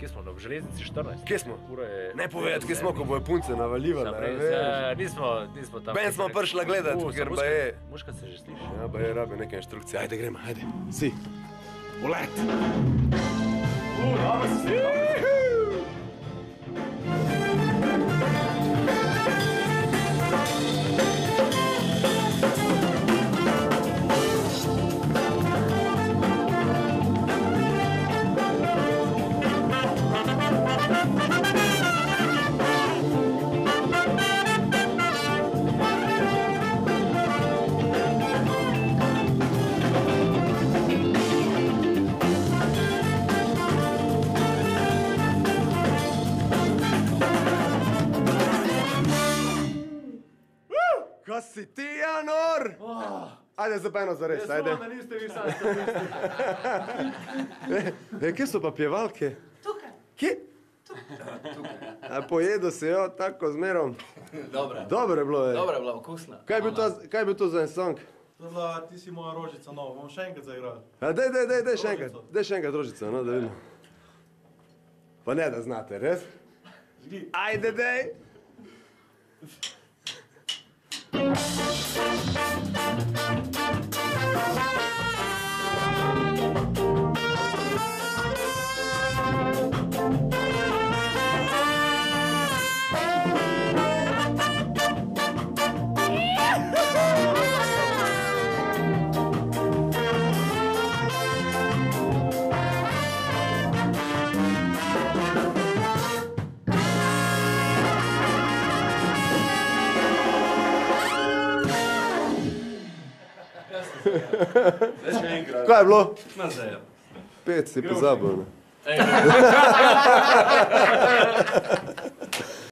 Kje smo? Na železnici 14. Kje smo? Ura je... Ne povedati, kje smo, ko bojo punce navalivali, ne veš. Nismo tam. Ben smo prišla gledati, ker ba je... Muška se že sliši. Ja, ba je rabi neke inštrukcije. Ajde, gremo, ajde. Si. Ulet! Dobro si! Kaj si ti, Janor? Ajde, zapajno zares, ajde. Jaz da niste vi sami stalisti. Kje so pa pjevalke? Tukaj. Kje? Tukaj. Pojedo se jo tako zmerom. Dobro. Dobro je bilo, je. Dobro je bilo, okusno. Kaj je bil to za en song? Ti si moja rožica, no, bom še enkrat zaigral. Daj še enkrat. Daj še enkrat rožica, no, da vidimo. Pa ne, da znate, res? Ajde, dej! Kaj je bilo? Nazaj. 5 si pozabil, ne?